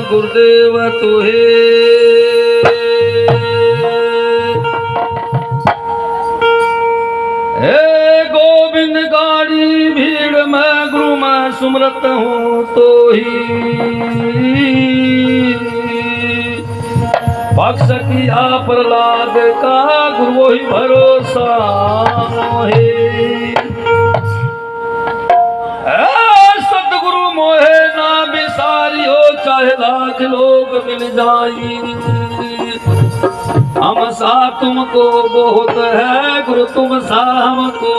गुरुदेव तुहे। हे गोविंद गाड़ी भीड़ में गुरु मैं सुमरत हूँ तो ही बख्श किया प्रहलाद का गुरु ही भरोसा है। सतगुरु मोहे ना बिसारी हो चाहे लाख लोग मिल जाई, हम सा तुमको बहुत है गुरु तुम सा हमको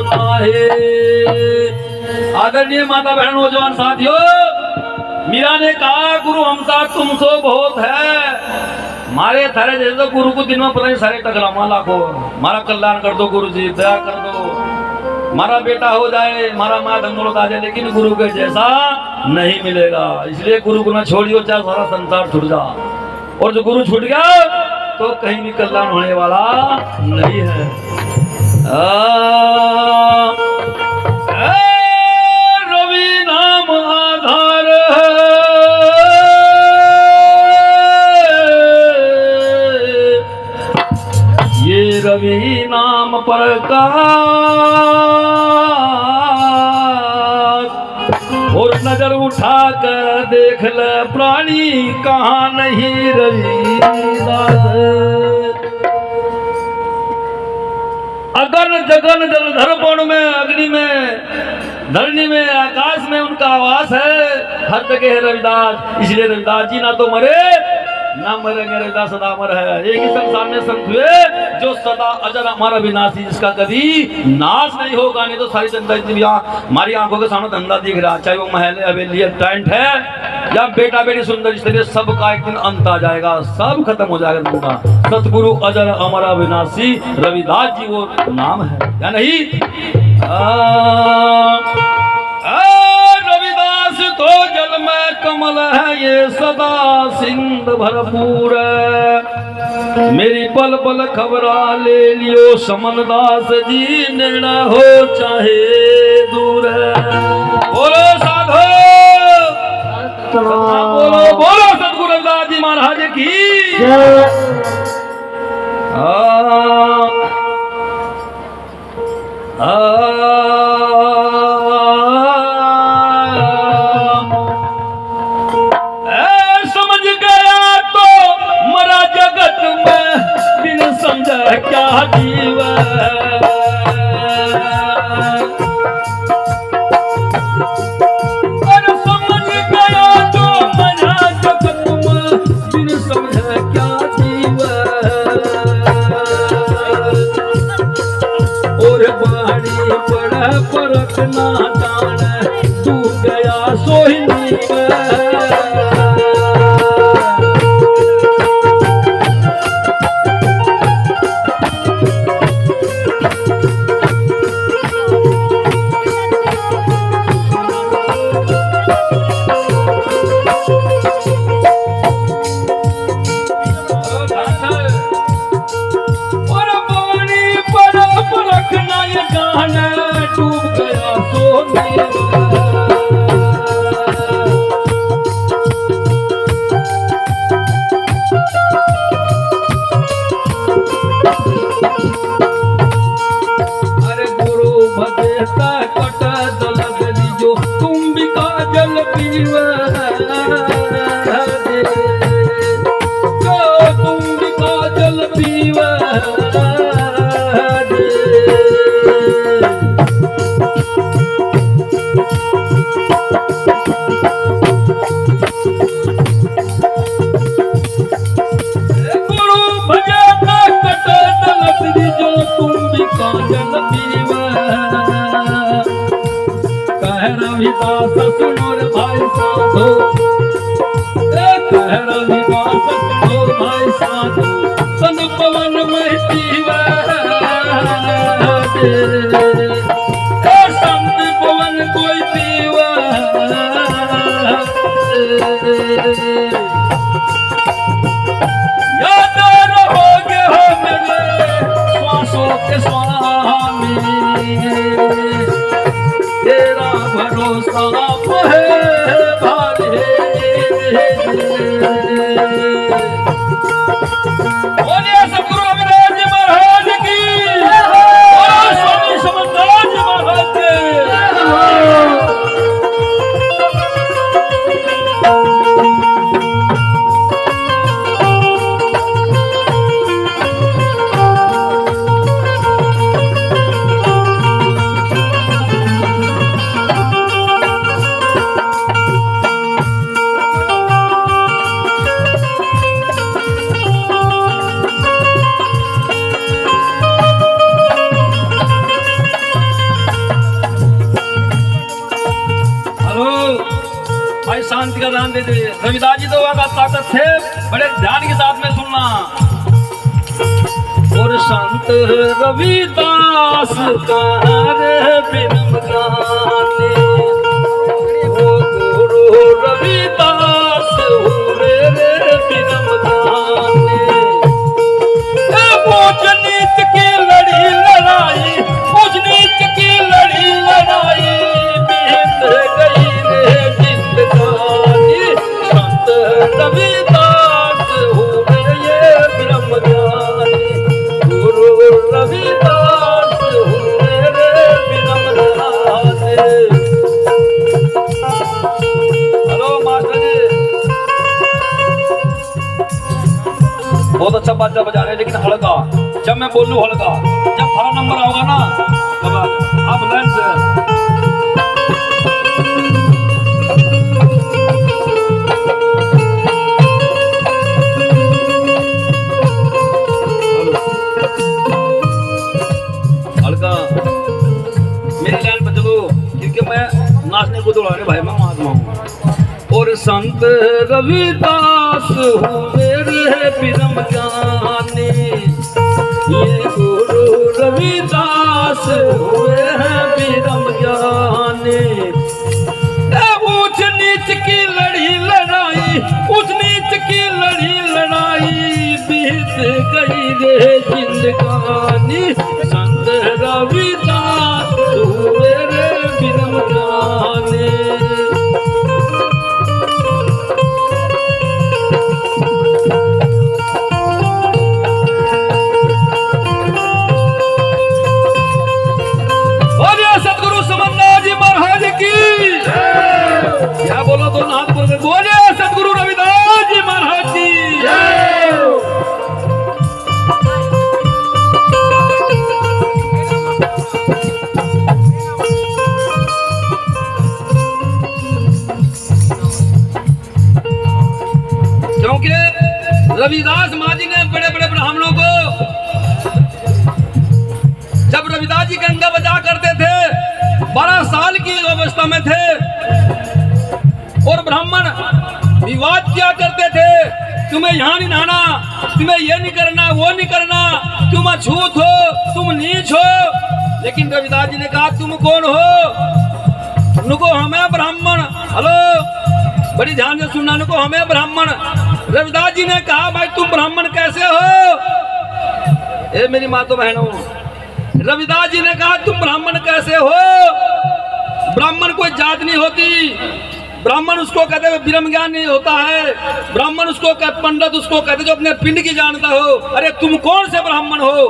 नाहे। आदरणीय माता बहन नौजवान साथियों, मीरा ने कहा गुरु हमसा तुमको बहुत है। मारे थारे जैसे तो गुरु को दिन में पता नहीं सारे टकरा माला को मारा कल्याण कर दो गुरु जी, दया कर दो, मारा बेटा हो जाए, मारा माँ धनदौलत आ जाए, लेकिन गुरु के जैसा नहीं मिलेगा। इसलिए गुरु को ना छोड़ियो चाहे सारा संसार छूट जा, और जो गुरु छूट गया तो कहीं भी कल्याण होने वाला नहीं है। रवि नाम आधार ये रवि नाम पर का और नजर उठा कर देख ले प्राणी कहाँ नहीं रविदास। अगन जगन जलधर पण में अग्नि में धरणी में आकाश में उनका आवास है, हर जगह है रविदास। इसलिए रविदास जी ना तो मरे ना मरेंगे, रविदास सदा अमर है। एक ही संसार में संत हुए जो सदा अजर अमर अविनाशी, जिसका कभी नाश नहीं होगा। नहीं तो सारी जनता हमारी आंखों के सामने धंधा दिख रहा, चाहे वो महल हवेली टेंट है या बेटा बेटी सुंदर स्त्री, सबका एक दिन अंत आ जाएगा, सब खत्म हो जाएगा धंधा। सतगुरु अजर अमर अविनाशी रविदास जी वो नाम है या नहीं। रविदास तो जल में कमल है ये सदा सिंध भरपूर है। मेरी पल पल खबरा ले लियो समनदास जी, निर्णय हो चाहे दूर है। बोलो साधो, बोलो बोलो सतगुरु रविदास जी महाराज की। समझ गया तो मरा जगत में बिन समझा क्या जीव। परख ना जान तू गया सोहिनी रविदास सुनो रे भाई साधो, रविदास सुनो भाई साधो, सन पवन में पीवा संत पवन कोई पीवा। याद रहोगे हो मेरे श्वासों के स्वामी, तेरा भरोसा है भारी। भाई शांति का ध्यान दे दे। रविदास जी तो वहाँ ताकत थे, बड़े ध्यान के साथ में सुनना। और संत रविदास का रे बिरम गाने, ओ गुरु रविदास हुए रे बिरम गाने। ऊंच नीच की लड़ी लड़ाई, ऊंच नीच की लड़ी लड़ाई, बीत गई रे जिंदगानी। संत रविदास हुए ये ब्रह्म ज्ञानी, गुरु रविदास हुए रे ब्रह्म ज्ञानी। हेलो मास्टर जी, बहुत अच्छा बाजा बजा रहे हैं, लेकिन हल्का। जब मैं बोलूं हल्का, जब हरा नंबर आओगा ना तब आप लाइन से। हल्का मेरी लाइन पर चलो, क्योंकि मैं नाचने को दौड़ाने भाई मैं महात्मा हूँ। और संत रविदास हुए रे बिरम ज्ञानी, ये गुरु रविदास हुए हैं बिरम ज्ञानी। ऊंच नीच की लड़ी लड़ाई, ऊंच नीच की लड़ी लड़ाई, बीत गई रे जिंदगानी। संत रविदास हुए रे बिरम ज्ञानी। क्या बोला तो नाथ बोल के बोले सतगुरु रविदास जी महाराज की। क्योंकि रविदास माँ जी ने बड़े बड़े ब्राह्मणों को, जब रविदास जी गंगा बजा करते थे, 12 साल की अवस्था में थे, और ब्राह्मण विवाद किया करते थे, तुम्हें यहाँ नहीं नहाना, तुम्हें ये नहीं करना, वो नहीं करना, तुम अछूत हो, तुम नीच हो। लेकिन रविदास जी ने कहा तुम कौन हो? नुको हमें ब्राह्मण। हेलो, बड़ी ध्यान से सुनना, नुको हमें ब्राह्मण। रविदास जी ने कहा भाई तुम ब्राह्मण कैसे हो? ए मेरी माँ तो बहनों, रविदास जी ने कहा तुम ब्राह्मण कैसे हो? ब्राह्मण कोई जात नहीं होती, ब्राह्मण उसको कहते हैं ब्रह्म ज्ञान नहीं होता है, ब्राह्मण उसको कहते, पंडित उसको कहते जो अपने पिंड की जानता हो। अरे तुम कौन से ब्राह्मण हो?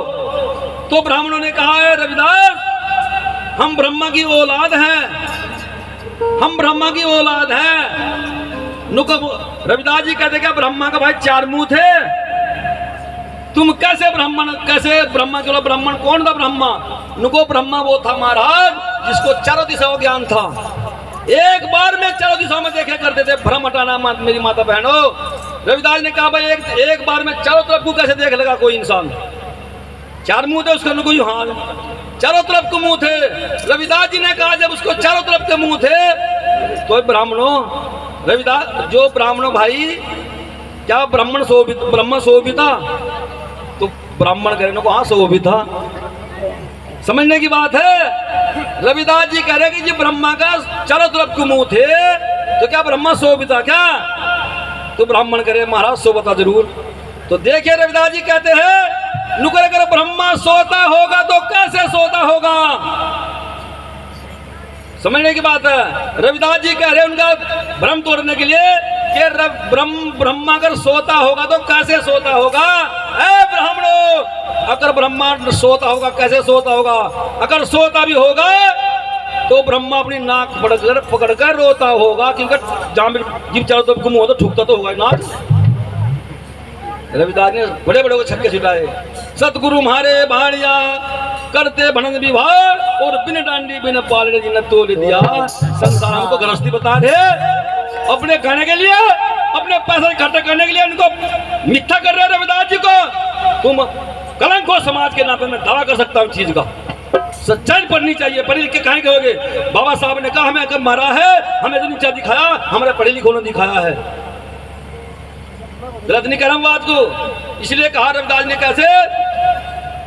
तो ब्राह्मणों ने कहा है रविदास हम ब्रह्मा की औलाद हैं, हम ब्रह्मा की औलाद हैं। नुको रविदास जी कहते क्या ब्रह्मा का भाई 4 मुंह थे, तुम कैसे ब्राह्मण, कैसे ब्रह्मा? चलो ब्राह्मण कौन था ब्रह्मा? नुको ब्रह्मा वो था महाराज जिसको चारों दिशाओं ज्ञान था, एक बार में चारों दिशाओं में देखे करते थे। भ्रम हटाना मत मेरी माता बहनों। रविदास ने कहा भाई एक बार में चारों तरफ को कैसे देख लेगा कोई इंसान? 4 मुंह थे उसका, कोई हाल चारों तरफ को मुंह थे। रविदास जी ने कहा जब उसको चारों तरफ के मुंह थे तो ब्राह्मणों, रविदास जो ब्राह्मणों भाई क्या ब्राह्मण ब्रह्मा शोभिता? तो ब्राह्मण कहने को हाँ शोभिता, समझने की बात है। रविदास जी कह रहे कि जी ब्रह्मा का चारों तरफ को मुंह थे, तो क्या ब्रह्मा शोभिता क्या? तो ब्राह्मण करे महाराज शोभता जरूर। तो देखिए रविदास जी कहते हैं नुकर अगर ब्रह्मा सोता होगा तो कैसे सोता होगा? समझने की बात है। रविदास जी कह रहे उनका भ्रम तोड़ने के लिए कि ब्रह्मा अगर सोता होगा तो कैसे सोता होगा? ब्राह्मणों, अगर ब्रह्मा सोता होगा कैसे सोता होगा? अगर सोता भी होगा तो ब्रह्मा अपनी नाक पकड़कर रोता होगा, क्योंकि जहां जीव चारों तरफ गुम हो तो ठुकता तो होगा नाक। रविदास ने बड़े बड़े को छक्के छुटाए। सतगुरु मारे भाड़िया करते भनन विवाह और बिन डांडी बिन पालने जी ने तोड़ दिया। संसार को गृहस्थी बता दे अपने खाने के लिए, अपने पैसे इकट्ठा करने के लिए उनको मिथ्या कर रहे रविदास जी को। तुम कलंक हो समाज के नाते में दावा कर सकता हूँ चीज का। सच्चाई पढ़नी चाहिए। पढ़े लिख के काहे कहोगे बाबा साहब ने कहा हमें अगर मारा है, हमें तो नीचा दिखाया, हमारे पढ़े लिखों ने दिखाया है। गलत नहीं कर रहा हूं बात को, इसलिए कहा रविदास ने कैसे,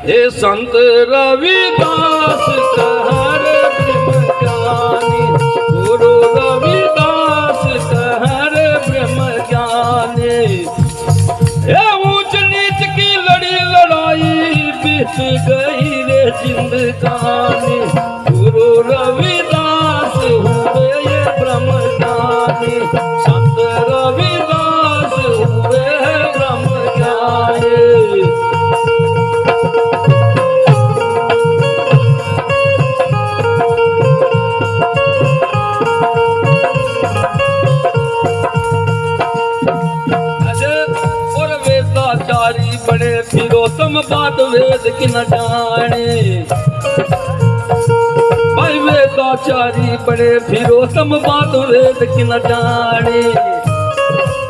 हे संत रविदास कहर ब्रह्म ज्ञानी, गुरु रविदास कहर ब्रह्म ज्ञानी। हे ऊंच नीच की लड़ी लड़ाई बीत गई रे जिंदगानी, गुरु रविदास हुए ये ब्रह्म ज्ञानी, संत रविदास हुए ब्रह्म ज्ञानी। बड़े फिरोतम बात वेद की न जाने, भाई वेदाचारी बड़े फिरोतम बात वेद की न जाने।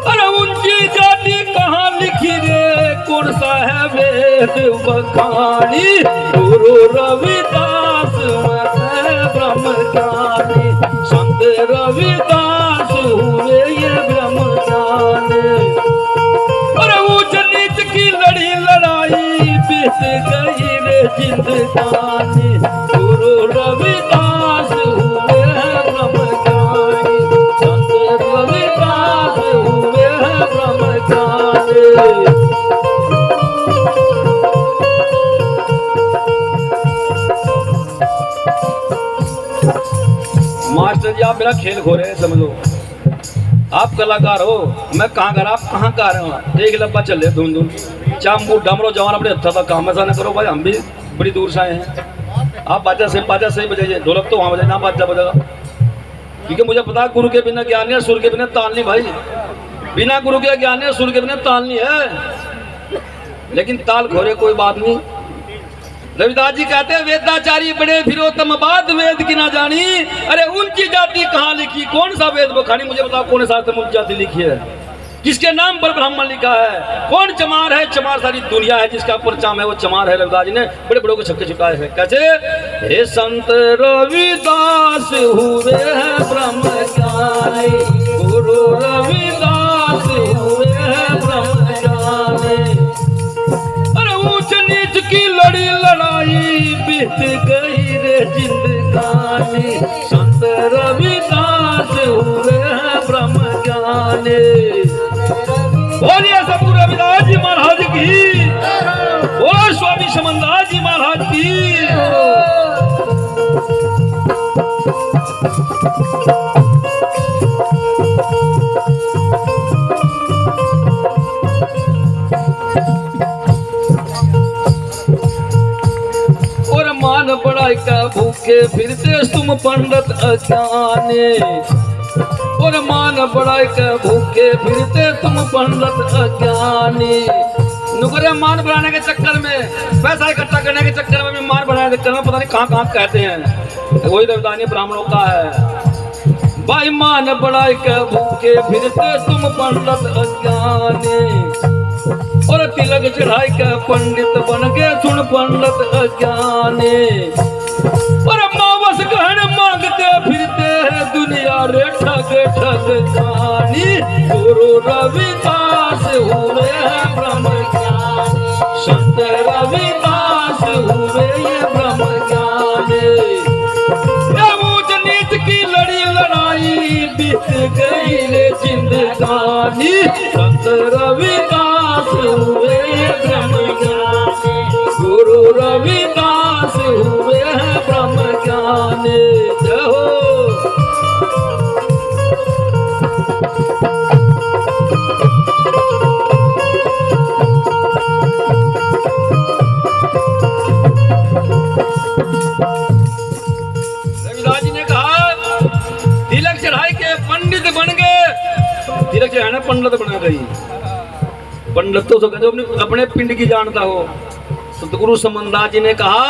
अरे ऊंची जाति कहाँ लिखी रे, कौन सा है वेद बखानी, गुरु रविदास है ब्रह्म ज्ञानी, संत रविदास हुए ये ब्रह्म ज्ञानी। अरे ऊंच नीच की लड़ी लड़ाई बीत गई रे जिंदगानी, गुरु रविदास हुए ब्रह्म ज्ञानी, संत रविदास हुए ब्रह्म ज्ञानी। मास्टर जी आप मेरा खेल खो रहे हैं, समझो। आप कलाकार हो, मैं कहाँ कर, आप कहाँ का रहे हो, एक लब्बा चल रहे धुन धुन चाम डमरो जवान अपने हत्था तक काम ऐसा न करो भाई, हम भी बड़ी दूर से आए हैं। आप बाजा से बजाइए, ढोलक तो वहाँ बजाए ना बाजा बजेगा, क्योंकि मुझे पता है गुरु के बिना ज्ञान है, सुर के बिना ताल नहीं भाई, बिना गुरु के ज्ञान है, सुर के बिना ताल नहीं है। लेकिन ताल खोरे कोई बात नहीं। रविदास जी कहते हैं वेदाचारी बड़े फिरोतम बात वेद की ना जानी। अरे उनकी जाति कहाँ लिखी, कौन सा वेद बखानी, मुझे बताओ कौन शास्त्र में उनकी जाति लिखी है, किसके नाम पर ब्राह्मण लिखा है, कौन चमार है, चमार सारी दुनिया है जिसका परचाम है वो चमार है। रविदास जी ने बड़े बड़ों को छक्के छुटाए हैं। कैसे, हे संत रविदास हुए हैं ब्रह्म ज्ञानी, गुरु रविदास हुए हैं ब्रह्म ज्ञानी। अरे ऊंच नीच की लड़ी लड़ाई बीत गई रे जिंदगानी, संत रविदास हुए हैं ब्रह्म ज्ञानी। बोलिए सतगुरु रविदास जी महाराज की, बोलो स्वामी समनदास जी महाराज की। और मान बढ़ाई का भूखे फिरते तुम पंडित अज्ञानी, और मान बढ़ाई के भूखे फिरते तुम पंडित अज्ञानी। नुकरे मान बढ़ाने के चक्कर में, पैसा इकट्ठा करने के चक्कर में, मान बढ़ाने के चक्कर में पता नहीं कहाँ कहाँ कहते हैं, वही रविदास ब्राह्मणों का है। भाई मान बढ़ाई के भूखे फिरते तुम पंडित अज्ञानी, और तिलक चढ़ाई के पंडित बन के सुन पंडित अज्ञानी। और मावस गहन मांगते फिरते है दुनिया रे ठग ठग खानी, गुरु रविदास हुए हैं ब्रह्म ज्ञानी, संत रविदास हुए ये ब्रह्म ज्ञानी। ऊंच नीच की लड़ी लड़ाई बीत गई रे जिंदगानी, संत रविदास हुए ये ब्रह्म ज्ञानी, गुरु रविदास हुए हैं ब्रह्म ज्ञानी। जय हो। रविदास जी ने कहा तिलक चढ़ाई के पंडित बन गए, तिलक चढ़ाना पंडित बना गई। पंडित तो कहते अपने पिंड की जानता हो। सतगुरु समनदास जी ने कहा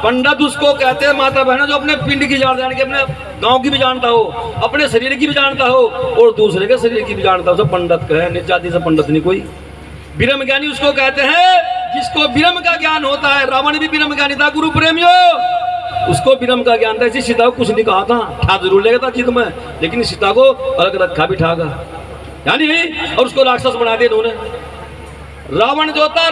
पंडित उसको कहते हैं माता बहनों जो अपने पिंड की जान के, अपने गांव की भी जानता हो, अपने शरीर की भी जानता हो और दूसरे के शरीर की भी जानता हो, सब पंडित कहे। निज जाति से पंडित नहीं कोई। ब्रह्म ज्ञानी उसको कहते हैं जिसको ब्रह्म का ज्ञान होता है। रावण भी ब्रह्म ज्ञानी था गुरु प्रेमियों। उसको विनम्र का ज्ञान था। इसी सीता को कुछ नहीं कहा था, ठा जरूर लेगा था जिद में, लेकिन सीता को अलग रखा भी ठागा, यानी और उसको राक्षस बना दिया इन्होंने। रावण जो था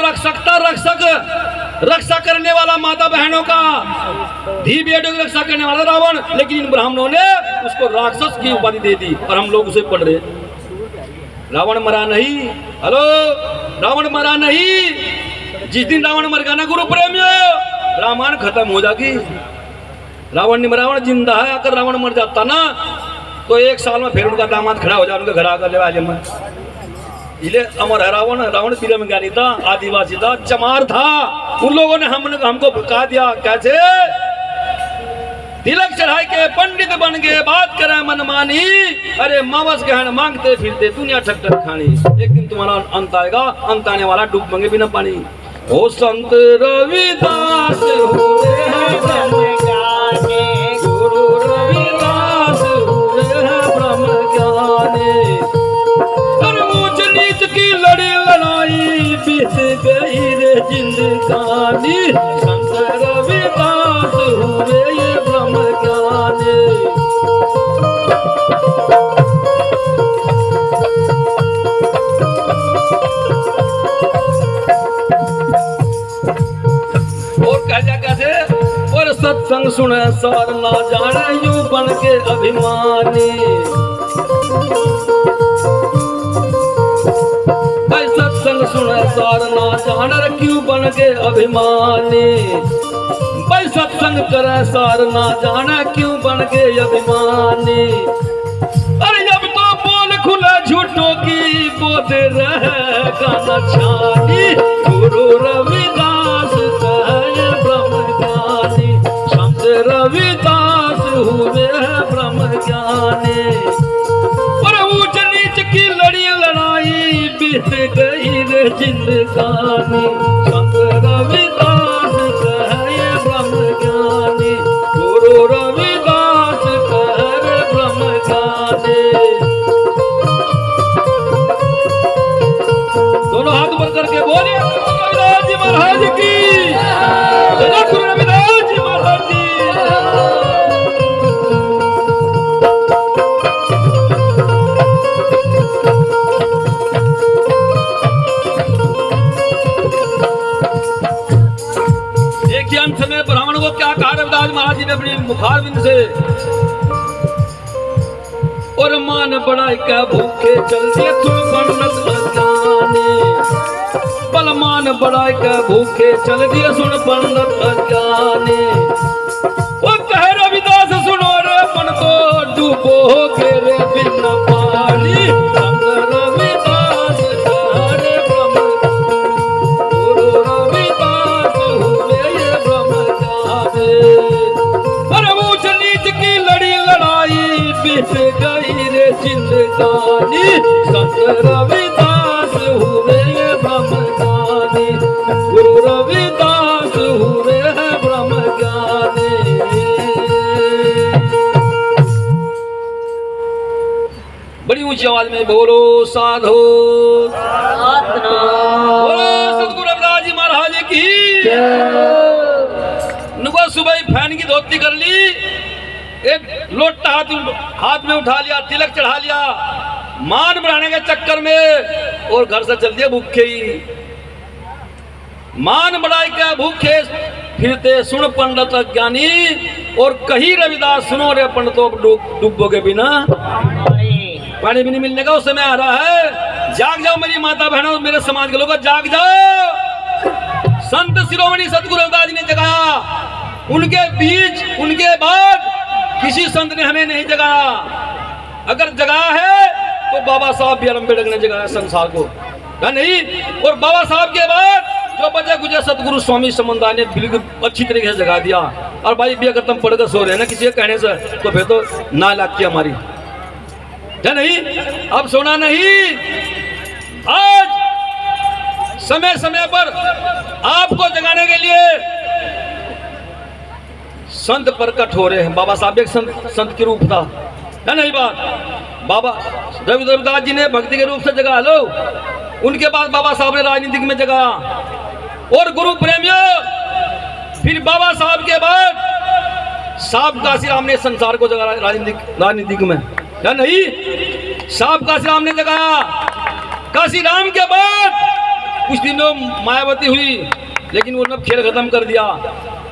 रक्षा करने वाला, माता बहनों का, धी बेटों की रक्षा करने वाला रावण, लेकिन इन ब्राह्मणों ने उसको राक्षस की उपाधि दे दी और हम लोग उसे पढ़ रहे। रावण मरा नहीं, हेलो, रावण मरा नहीं। जिस दिन रावण मर गया ना गुरु प्रेमियों, रामायण खत्म हो जाएगी। रावण नहीं मरा, रावण जिंदा है। अगर रावण मर जाता ना तो 1 साल में फिर उनका दामाद खड़ा हो जाए, उनके घर आकर ले में। इसलिए अमर है रावण। रावण विरम ज्ञानी था, आदिवासी था, चमार था। उन लोगों ने हमको भड़का दिया। कैसे? तिलक चढ़ाई के पंडित बन गए, बात करे मनमानी। अरे मावस गहन मांगते फिरते दुनिया ठक ठक खानी। एक दिन तुम्हारा अंत आएगा, अंत आने वाला डूब मंगे बिना पानी। ओ संत रविदास हुए हैं ब्रह्म ज्ञानी, गुरु रविदास हुए हैं ब्रह्म ज्ञानी। ऊंच नीच की लड़ी लड़ाई बीत गई रे जिंदगानी। संत रविदास हुए ये ब्रह्म ज्ञानी। और कैसे? और सत्संग सुने सार ना जाने, यूं बन के अभिमानी। सत्संग सुने सार ना जाने, क्यों बन के अभिमानी। भाई सत्संग करे सार ना जाने, क्यों बन के अभिमानी। अरे अब तो बोल खुला झूठों की, बोध रहे गाना छानी। गुरु रविदास कहे ब्रह्म ज्ञानी, संत रविदास हुए हैं ब्रह्म ज्ञानी। और ऊंच नीच की लड़ी लड़ाई बीत गई रे जिंदगानी। संत रविदास कहे ब्रह्म ज्ञानी, गुरु रविदास कहे ब्रह्म ज्ञानी। दोनों हाथ ऊपर करके बोलिए रविदास जी महाराज की, गुरु रविदास जी महाराज की। अंत में ब्राह्मण को क्या कहा रविदास महाराज जी ने अपनी मुखारबिंद से? और मान बढ़ाई का भूखे चल दिए सुन पंडित अज्ञानी। बल मान बढ़ाई का भूखे चल दिए सुन पंडित अज्ञानी। वो कहे रविदास सुनो रे मन को डूबो के रे बिना पानी। संत रविदास कहे ब्रह्म, गुरु रविदास हुए ये ब्रह्म ज्ञानी। अरे ऊंच नीच की लड़ी लड़ाई बीत गई रे जिंदगानी। संत रविदास हुए ये ब्रह्म ज्ञानी, गुरु रविदास हुए हैं ब्रह्म ज्ञानी। बड़ी ऊंची आवाज में बोलो साधु, बोलो सतगुरु रविदास जी महाराज की। नुको सुबह फैन की धोती कर ली, एक लोटा हाथ में उठा लिया, तिलक चढ़ा लिया, मान बढ़ाने के चक्कर में, और घर से चल दिया भूखे ही। मान बढ़ाई के भूखे फिरते सुन पंडित ज्ञानी। और कही रविदास सुनो रे पंडितों डूबोगे बिना पानी भी नहीं मिलने का उस समय आ रहा है। जाग जाओ मेरी माता बहनों, मेरे समाज के लोगों, जाग जाओ। संत शिरोमणि सतगुरु रविदास जी ने जगाया, उनके बीच उनके बाद किसी संत ने हमें नहीं जगाया। अगर जगाया है तो बाबा साहब भी अम्बेडकर ने जगाया संसार को, या नहीं? और बाबा साहब के बाद जो बचे गुजरे सतगुरु स्वामी समंदाय ने बिल्कुल अच्छी तरीके से जगा दिया। और भाई भी अगर तुम पढ़कर सो रहे हैं ना किसी के कहने से, तो फिर तो ना लाग हमारी, या नहीं? अब सोना नहीं। आज समय समय पर आपको जगाने के लिए संत प्रकट हो रहे हैं। बाबा साहब एक संत के रूप था, है नहीं बात? बाबा रविदास जी ने भक्ति के रूप से जगा लो, उनके बाद बाबा साहब ने राजनीतिक में जगाया। और गुरु प्रेमियों, फिर बाबा साहब के बाद साहब काशी राम ने संसार को जगाया राजनीतिक में, या नहीं? साहब काशी राम ने जगाया। काशी राम के बाद कुछ दिनों मायावती हुई, लेकिन वो सब खेल खत्म कर दिया।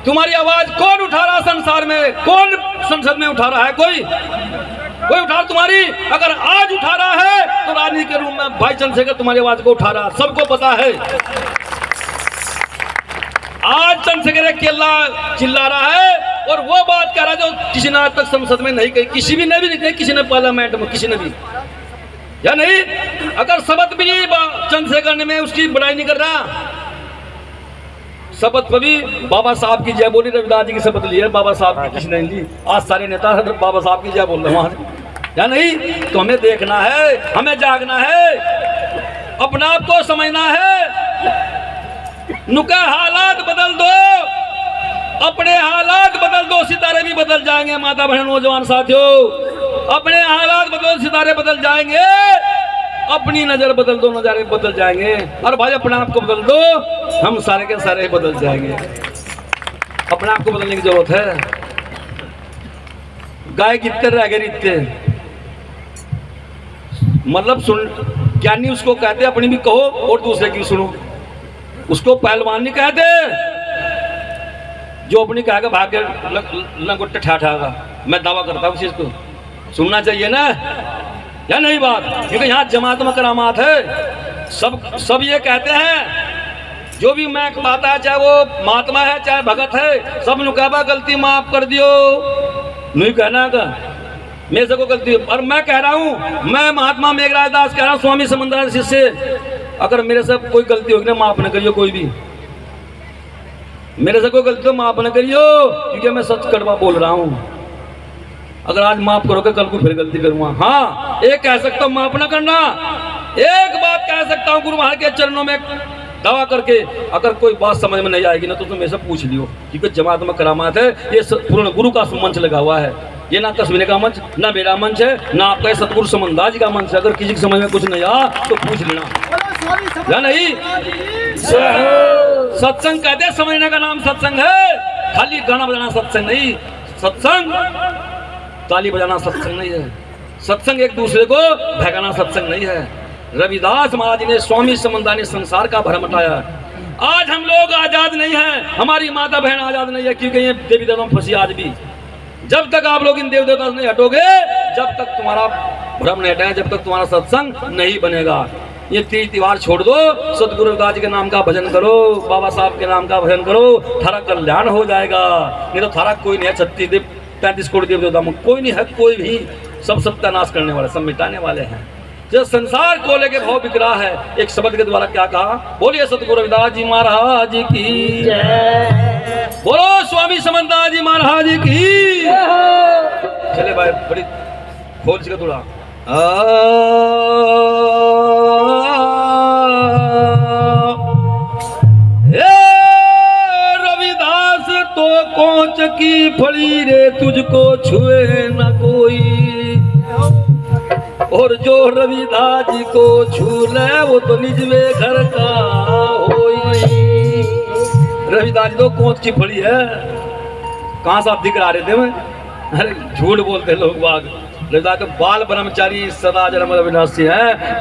तुम्हारी आवाज कौन उठा रहा संसार में? कौन संसद में उठा रहा है? कोई उठा तुम्हारी? अगर आज उठा रहा है तो राजनीति के रूप में भाई चंद्रशेखर तुम्हारी आवाज को उठा रहा, सबको पता है। आज चंद्रशेखर चिल्ला रहा है और वो बात कह रहा है जो किसी ने आज तक संसद में नहीं कही, किसी भी ने भी नहीं कही, किसी ने पार्लियामेंट में, किसी ने भी, या नहीं? अगर शपथ भी चंद्रशेखर ने में उसकी बड़ाई नहीं कर रहा, शपथ पर भी बाबा साहब की जय बोली, रविदास जी की शपथ ली है, बाबा साहब की किसी ने ली। आज सारे नेता बाबा साहब की जय बोल रहे हैं वहां, या नहीं? तो हमें देखना है, हमें जागना है, अपना आप को समझना है। नुका हालात बदल दो, अपने हालात बदल दो, सितारे भी बदल जाएंगे। माता बहन नौजवान साथियों, अपने हालात बदल, सितारे बदल जाएंगे। अपनी नजर बदल दो, नजारे बदल जाएंगे। और भाई अपने आप को बदल दो, हम सारे के सारे बदल जाएंगे। अपने आप को बदलने की जरूरत है। गाय कितने रह गए रित्ते, मतलब सुन, ज्ञानी उसको कहते अपनी भी कहो और दूसरे की सुनो। उसको पहलवान नहीं कहते जो अपनी कहेगा भाग्य लंगोटे ठाठागा। मैं दावा करता हूँ उस चीज को सुनना चाहिए ना, या नहीं बात? क्योंकि यहाँ जमात में करामात है। सब ये कहते हैं, जो भी मैं कहता है, चाहे वो महात्मा है चाहे भगत है, सब नुकाबा गलती माफ कर दियो, नहीं कहना का मेरे से को गलती। और मैं कह रहा हूँ, मैं महात्मा मेघराज दास कह रहा हूँ, स्वामी समंदर शिष्य, अगर मेरे से कोई गलती होगी ना माफ न करियो, कोई भी मेरे से कोई गलती तो माफ न करियो, क्योंकि मैं सच कड़वा बोल रहा हूँ। अगर आज माफ करोगे कल को फिर गलती करूंगा। हाँ, एक कह सकता हूँ माफ न करना, एक बात कह सकता हूँ गुरु महाराज के चरणों में दावा करके, अगर कोई बात समझ में नहीं आएगी ना तो तुम मेरे से पूछ लियो, क्योंकि जमात में करामात है। ये पूर्ण गुरु का मंच लगा हुआ है, ये ना तस्वीर का मंच, ना मेरा मंच है, ना आपका सतगुरु समंदास जी का मंच है। अगर किसी की समझ में कुछ नहीं आ तो पूछ लेना, या नहीं? सत्संग कहते हैं, समझने का नाम सत्संग है। खाली गाना बजाना सत्संग नहीं, सत्संग ताली बजाना सत्संग नहीं है, सत्संग एक दूसरे को भगाना सत्संग नहीं है। रविदास महाराज ने, स्वामी समंदास ने संसार का भ्रम हटाया। आज हम लोग आजाद नहीं हैं, हमारी माता बहन आजाद नहीं है, क्योंकि ये देवी देवता में फंसी आज भी। जब तक आप लोग इन देव देवता से नहीं हटोगे, जब तक तुम्हारा भ्रम नहीं हटेगा, जब तक तुम्हारा सत्संग नहीं बनेगा। ये तीज त्योहार छोड़ दो, सतगुरु रविदास जी के नाम का भजन करो, बाबा साहब के नाम का भजन करो, थारा कल्याण हो जाएगा। नहीं तो थारा कोई नहीं है, 33 करोड़ देव देवता में कोई नहीं है, कोई भी। सब सत्यानाश करने वाले, सब मिटाने वाले हैं। जो संसार को लेके भाव बिगड़ा है, एक शब्द के द्वारा क्या कहा? बोलिए सतगुरु रविदास जी महाराज की जय, बोलो स्वामी समंदास जी महाराज की। चले भाई, बड़ी खोल से थोड़ा। रविदास तो कोंच की फली रे, तुझको छुए न कोई, और जो रविदास जी को छू ले वो तो निजवे घर का होई। रविदास जी तो कोंच की फली है, कहाँ से आप दिखा रहे थे? मैं अरे झूठ बोलते लोग बाग। रविदास तो बाल ब्रह्मचारी सदा जन्म अविनाशी है।